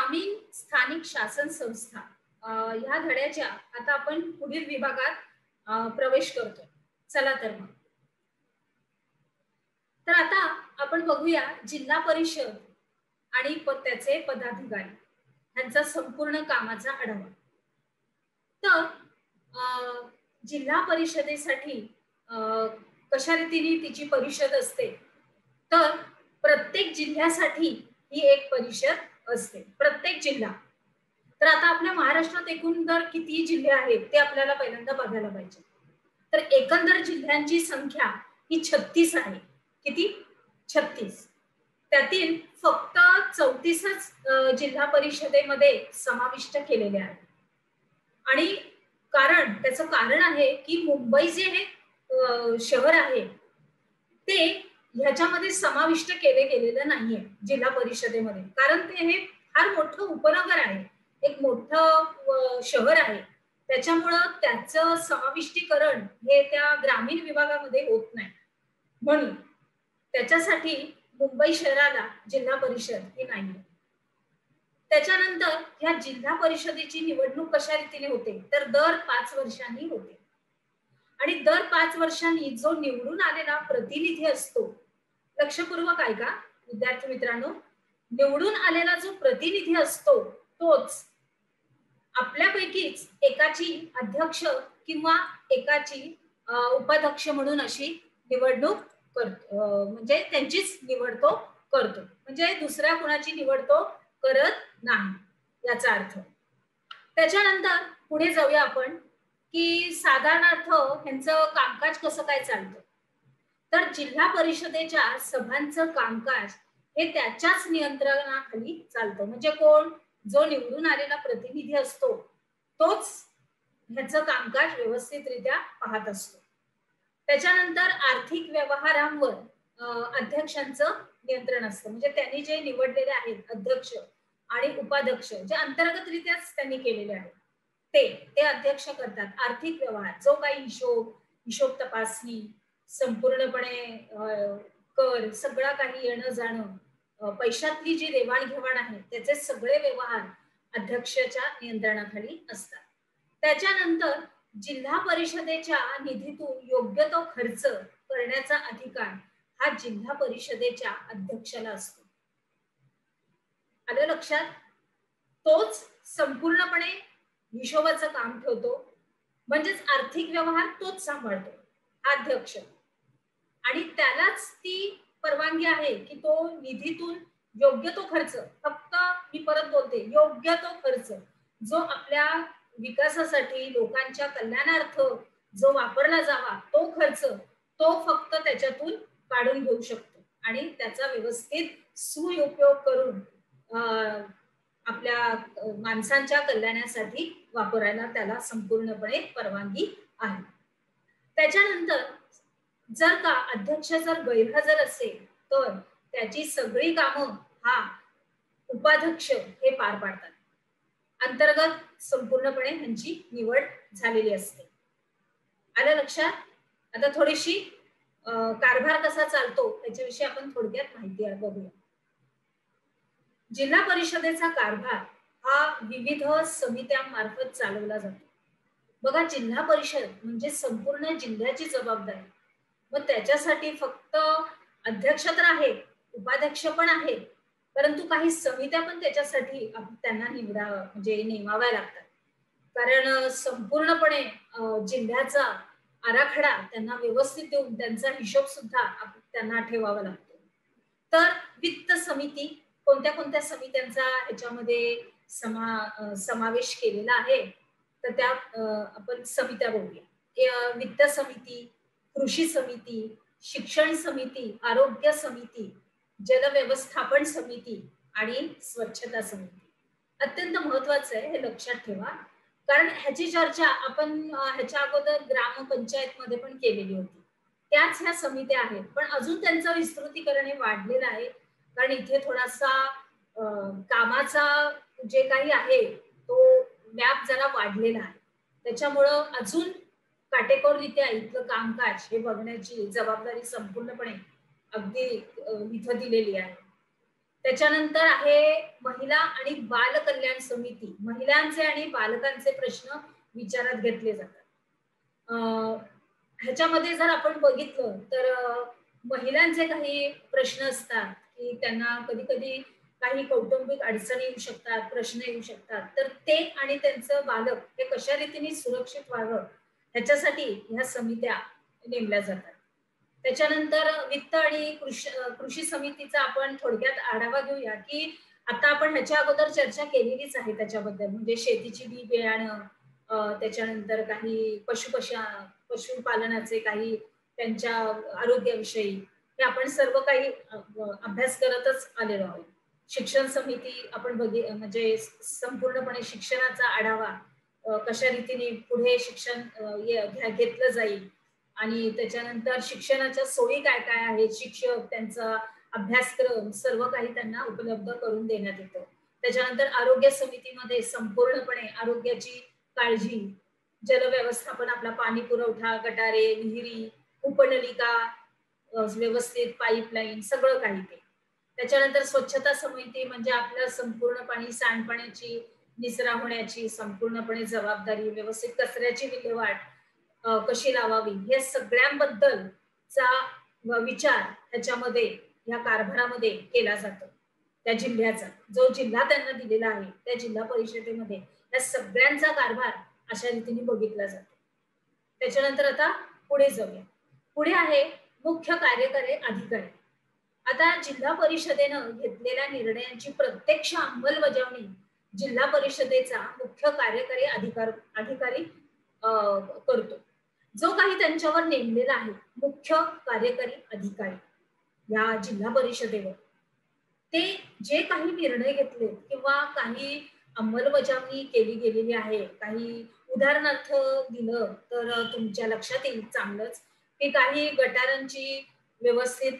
ग्रामीण स्थानिक शासन संस्था ह्या धड्याच्या आता आपण पुढील विभागात प्रवेश करतोय. चला तर मग. तर आता आपण बघूया जिल्हा परिषद आणि त्याचे पदाधिकारी यांचा संपूर्ण कामाचा आढावा. तर जिल्हा परिषदेसाठी कशा रीतीने तिची परिषद असते, तर प्रत्येक जिल्ह्यासाठी ही एक परिषद असते, प्रत्येक जिल्हा. तर आता आपल्या महाराष्ट्रात एकूण किती जिल्हे आहेत ते आपल्याला पहिल्यांदा बघायला पाहिजे. तर एकंदर जिल्ह्यांची संख्या ही 36 आहे. किती? 36. त्यातील फक्त 34च जिल्हा परिषदेमध्ये समाविष्ट केलेले आहेत. आणि त्याचं कारण आहे की मुंबई जे हे शहर आहे ते ह्याच्यामध्ये समाविष्ट केले गेलेलं नाहीये जिल्हा परिषदेमध्ये, कारण ते हे फार मोठं उपनगर आहे, एक मोठं शहर आहे. त्याच्यामुळं त्याचं समाविष्टीकरण हे त्या ग्रामीण विभागामध्ये होत नाही. म्हणून त्याच्यासाठी मुंबई शहराला जिल्हा परिषद ही नाही. त्याच्यानंतर ह्या जिल्हा परिषदेची निवडणूक कशा रीतीने होते, तर दर 5 वर्षांनी होते. आणि दर 5 वर्षांनी जो निवडून आलेला प्रतिनिधी असतो, लक्षपूर्वक ऐका विद्यार्थी मित्रांनो, निवडून आलेला जो प्रतिनिधी असतो तोच आपल्यापैकीच एकाची अध्यक्ष किंवा एकाची उपाध्यक्ष म्हणून अशी निवडणूक करतो, म्हणजे त्यांचीच निवड तो करतो, म्हणजे दुसऱ्या कुणाची निवड तो करत नाही याचा अर्थ. त्याच्यानंतर पुढे जाऊया आपण की साधारणार्थ ह्यांचं कामकाज कसं काय चालतं. तर जिल्हा परिषदेच्या सभांचं कामकाज हे त्याच्याच नियंत्रणाखाली चालतं. म्हणजे कोण? जो निवडून आलेला प्रतिनिधी असतो तोच ह्याचं कामकाज व्यवस्थितरित्या पाहत असतो. त्याच्यानंतर आर्थिक व्यवहारांवर अध्यक्षांचं नियंत्रण असतं. म्हणजे त्यांनी जे निवडलेले आहेत अध्यक्ष आणि उपाध्यक्ष, जे अंतर्गतरित्याच त्यांनी केलेले आहेत ते अध्यक्ष करतात. आर्थिक व्यवहार, जो काही हिशोब तपासणी, संपूर्णपणे कर, सगळा काही येणं जाणं, पैशातली जी देवाणघेवाण आहे त्याचे सगळे व्यवहार अध्यक्षाच्या नियंत्रणाखाली असतात. त्याच्यानंतर जिल्हा परिषदेच्या निधीतून योग्य तो खर्च करण्याचा अधिकार हा जिल्हा परिषदेच्या अध्यक्षाला असतो. आलं लक्षात? तोच संपूर्णपणे हिशोबाचं काम ठेवतो, म्हणजेच आर्थिक व्यवहार तोच सांभाळतो अध्यक्ष, आणि त्यालाच ती परवानगी आहे की तो निधीतून योग्य तो खर्च, फक्त मी परत बोलते, योग्य तो खर्च जो आपल्या विकासासाठी लोकांच्या कल्याणार्थ जो वापरला जावा तो खर्च तो फक्त त्याच्यातून काढून घेऊ शकतो आणि त्याचा व्यवस्थित सुउपयोग करून आपल्या माणसांच्या कल्याणासाठी वापरायला त्याला संपूर्णपणे परवानगी आहे. त्याच्यानंतर जर का अध्यक्ष जर गैरहजर असेल तर त्याची सगळी कामं हा उपाध्यक्ष हे पार पाडतात. अंतर्गत संपूर्णपणे ह्यांची निवड झालेली असते. आलं लक्षात? आता थोडीशी कारभार कसा चालतो त्याच्याविषयी आपण थोडक्यात माहिती बघूया. जिल्हा परिषदेचा कारभार हा विविध समित्यांमार्फत चालवला जातो. बघा, जिल्हा परिषद म्हणजे संपूर्ण जिल्ह्याची जबाबदारी. मग त्याच्यासाठी फक्त अध्यक्ष तर आहे, उपाध्यक्ष पण आहे, परंतु काही समित्या पण त्याच्यासाठी त्यांना म्हणजे नेमाव्या लागतात. कारण संपूर्णपणे जिल्ह्याचा आराखडा त्यांना व्यवस्थित देऊन त्यांचा हिशोब सुद्धा त्यांना ठेवावा लागतो. तर वित्त समिती, कोणत्या कोणत्या समित्यांचा याच्यामध्ये समावेश केलेला आहे तर त्या आपण समित्या बघूया. वित्त समिती, कृषी समिती, शिक्षण समिती, आरोग्य समिती, जलव्यवस्थापन समिती आणि स्वच्छता समिती. अत्यंत महत्वाचं आहे, हे लक्षात ठेवा, कारण ह्याची चर्चा आपण ह्याच्या अगोदर ग्रामपंचायत मध्ये पण केलेली होती. त्याच ह्या समित्या आहेत, पण अजून त्यांचं विस्तृतीकरण हे वाढलेलं आहे, कारण इथे थोडासा कामाचा जे काही आहे तो व्याप जरा वाढलेला आहे. त्याच्यामुळं अजून काटेकोररित्या इथलं कामकाज हे बघण्याची जबाबदारी संपूर्णपणे अगदी इथं दिलेली आहे. त्याच्यानंतर आहे महिला आणि बाल कल्याण समिती. महिलांचे आणि बालकांचे प्रश्न विचारात घेतले जातात. ह्याच्यामध्ये जर आपण बघितलं तर महिलांचे काही प्रश्न असतात की त्यांना कधी कधी काही कौटुंबिक अडचणी येऊ शकतात, प्रश्न येऊ शकतात, तर ते आणि त्यांचं बालक हे कशा रीतीने सुरक्षित व्हावं ह्याच्यासाठी ह्या समित्या नेमल्या जातात. त्याच्यानंतर वित्त आणि कृषी समितीचा आपण थोडक्यात आढावा घेऊया की आता आपण ह्याच्या अगोदर चर्चा केलेलीच आहे त्याच्याबद्दल, म्हणजे शेतीची बी बियाणं, त्याच्यानंतर काही पशुपालनाचे काही त्यांच्या आरोग्याविषयी हे आपण सर्व काही अभ्यास करतच आलेलो आहोत. शिक्षण समिती आपण म्हणजे संपूर्णपणे शिक्षणाचा आढावा कशा रीतीने पुढे शिक्षण घेतलं जाईल आणि त्याच्यानंतर शिक्षणाच्या सोयी काय काय आहेत, शिक्षक त्यांचा अभ्यासक्रम सर्व काही त्यांना उपलब्ध करून देण्यात येतं. त्याच्यानंतर आरोग्य समितीमध्ये संपूर्णपणे आरोग्याची काळजी, जल व्यवस्थापन, आपला पाणी पुरवठा, गटारे, विहिरी, उपनलिका, व्यवस्थित पाईपलाईन सगळं काही ते. त्याच्यानंतर स्वच्छता समिती म्हणजे आपलं संपूर्ण पाणी, सांडपाण्याची निचरा होण्याची संपूर्णपणे जबाबदारी, व्यवस्थित कचऱ्याची विल्हेवाट कशी लावावी हे सगळ्यांबद्दलचा विचार ह्याच्यामध्ये या कारभारामध्ये केला जातो. त्या जिल्ह्याचा जो जिल्हा त्यांना दिलेला आहे त्या जिल्हा परिषदेमध्ये या सगळ्यांचा कारभार अशा रीतीने बघितला जातो. त्याच्यानंतर आता पुढे जाऊया. पुढे आहे मुख्य कार्यकारी अधिकारी. आता जिल्हा परिषदेनं घेतलेल्या निर्णयांची प्रत्यक्ष अंमलबजावणी जिल्हा परिषदेचा मुख्य कार्यकारी अधिकारी करतो. जो काही त्यांच्यावर नेमलेला आहे मुख्य कार्यकारी अधिकारी या जिल्हा परिषदेवर, ते जे काही निर्णय घेतले किंवा काही अंमलबजावणी केली गेलेली आहे, काही उदाहरणार्थ दिलं तर तुमच्या लक्षात येईल चांगलंच की काही गटारांची व्यवस्थित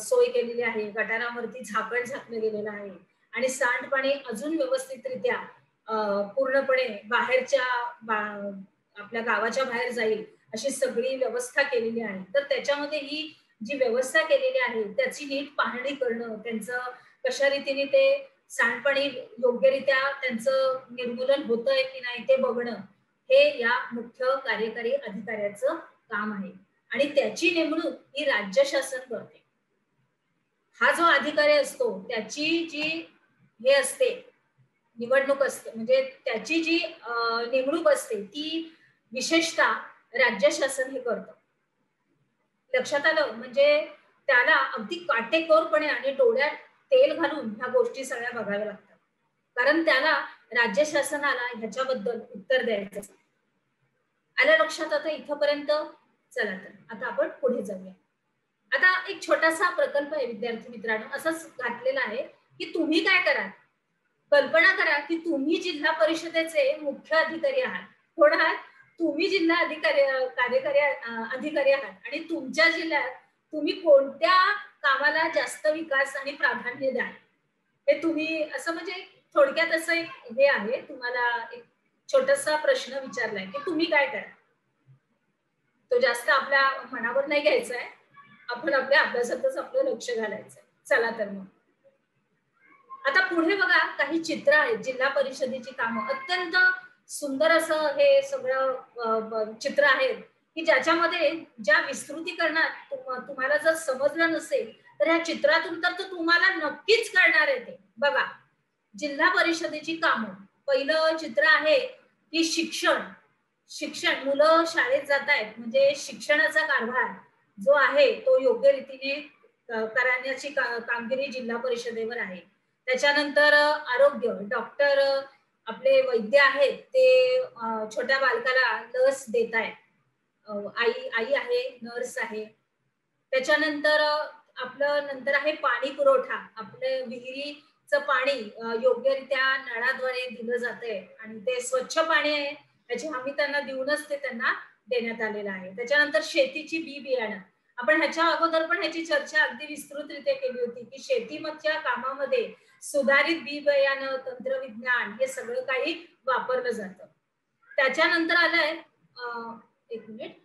सोय केलेली आहे, गटारावरती झाकण झाकलं गेलेलं आहे आणि सांडपाणी अजून व्यवस्थितरित्या पूर्णपणे बाहेरच्या आपल्या गावाच्या बाहेर जाईल अशी सगळी व्यवस्था केलेली आहे. तर त्याच्यामध्ये ही जी व्यवस्था केलेली आहे त्याची नीट पाहणी करणं, त्यांचं कशा रीतीने ते सांडपाणी योग्यरित्या त्यांचं निर्मूलन होतंय की नाही ते बघणं, हे या मुख्य कार्यकारी अधिकाऱ्याचं काम आहे आणि त्याची नेमणूक ही राज्य शासन करते. हा जो अधिकारी असतो त्याची जी हे असते निवडणूक असते, म्हणजे त्याची जी नेमणूक असते ती विशेषतः राज्य शासन हे करतं. लक्षात आलं? म्हणजे त्याला अगदी काटेकोरपणे आणि डोळ्यात तेल घालून ह्या गोष्टी सगळ्या बघाव्या लागतात, कारण त्याला राज्य शासनाला ह्याच्याबद्दल उत्तर द्यायचं. आलं लक्षात आता इथपर्यंत? चला तर आता आपण पुढे जाऊया. आता एक छोटासा प्रकल्प आहे विद्यार्थी मित्रांनो, असंच घातलेला आहे की तुम्ही काय करा, कल्पना करा की तुम्ही जिल्हा परिषदेचे मुख्य अधिकारी आहात. कोण आहात? तुम्ही जिल्हा कार्यकारी अधिकारी आहात आणि तुमच्या जिल्ह्यात तुम्ही कोणत्या कामाला जास्त विकास आणि प्राधान्य द्याल हे तुम्ही असं, म्हणजे थोडक्यात असं एक हे आहे, तुम्हाला एक छोटासा प्रश्न विचारलाय की तुम्ही काय करा. तो जास्त आपल्या मनावर नाही घ्यायचा आहे, आपण आपल्या अभ्यासातच आपलं लक्ष घालायचंय. चला तर मग आता पुढे बघा काही चित्र आहेत जिल्हा परिषदेची कामं. अत्यंत सुंदर असं हे सगळं चित्र आहेत की ज्याच्यामध्ये ज्या विस्तृतीकरणात तुम्हाला जर समजलं नसेल तर ह्या चित्रातून तर तुम्हाला नक्कीच कळणार आहे. ते बघा, जिल्हा परिषदेची कामं. पहिलं चित्र आहे की शिक्षण मुलं शाळेत जात आहेत, म्हणजे शिक्षणाचा कारभार जो आहे तो योग्य रीतीने करण्याची कामगिरी जिल्हा परिषदेवर आहे. त्याच्यानंतर आरोग्य, डॉक्टर आपले वैद्य आहेत ते छोट्या बालकाला लस देत आहेत. आई आहे, नर्स आहे. त्याच्यानंतर आपलं नंतर आहे पाणी पुरवठा. आपलं विहिरीचं पाणी योग्यरित्या नळाद्वारे दिलं जातंय आणि ते स्वच्छ पाणी आहे याची हमी त्यांना देऊनच ते त्यांना देण्यात आलेलं आहे. त्याच्यानंतर शेतीची बी बियाणं. आपण ह्याच्या अगोदर पण ह्याची चर्चा अगदी विस्तृतरित्या केली होती की शेतीमधच्या कामामध्ये सुधारित बी बियाणं, तंत्रविज्ञान हे सगळं काही वापरलं जातं. त्याच्यानंतर आलंय एक मिनिट,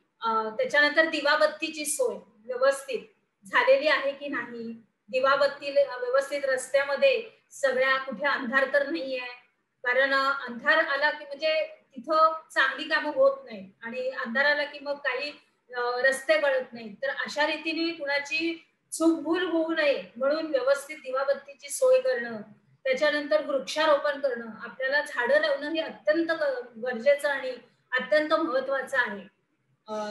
त्याच्यानंतर दिवाबत्तीची सोय व्यवस्थित झालेली आहे की नाही, दिवाबत्ती व्यवस्थित रस्त्यामध्ये सगळ्या, कुठे अंधार तर नाहीये, कारण अंधार आला की म्हणजे तिथं चांगली कामं होत नाही आणि अंधार आला की मग काही रस्ते कळत नाही. तर अशा रीतीने कुणाची चूकभूल होऊ नये म्हणून व्यवस्थित दिवाबत्तीची सोय करणं, त्याच्यानंतर वृक्षारोपण करणं, आपल्याला झाडं लावणं हे अत्यंत गरजेचं आणि अत्यंत महत्वाचं आहे.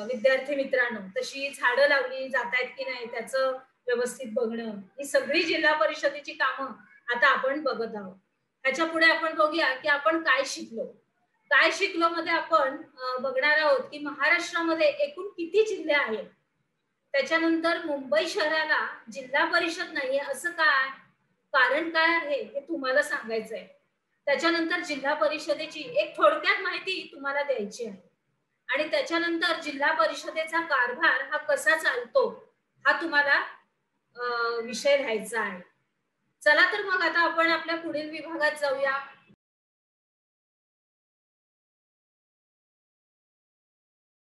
विद्यार्थी मित्रांनो, तशी झाडं लावली जातायत की नाही त्याचं व्यवस्थित बघणं, ही सगळी जिल्हा परिषदेची कामं आता आपण बघत आहोत. त्याच्या पुढे आपण बघूया की आपण काय शिकलो. काय शिकलो मध्ये आपण बघणार आहोत की महाराष्ट्रामध्ये एकूण किती जिल्हे आहेत. त्याच्यानंतर मुंबई शहराला जिल्हा परिषद नाहीये असं काय? कारण काय आहे हे तुम्हाला सांगायचंय. त्याच्यानंतर जिल्हा परिषदेची एक थोडक्यात माहिती तुम्हाला द्यायची आहे. आणि त्याच्यानंतर जिल्हा परिषदेचा कारभार हा कसा चालतो हा तुम्हाला विषय लिहायचा आहे. चला तर मग आता आपण आपल्या पुढील विभागात जाऊया.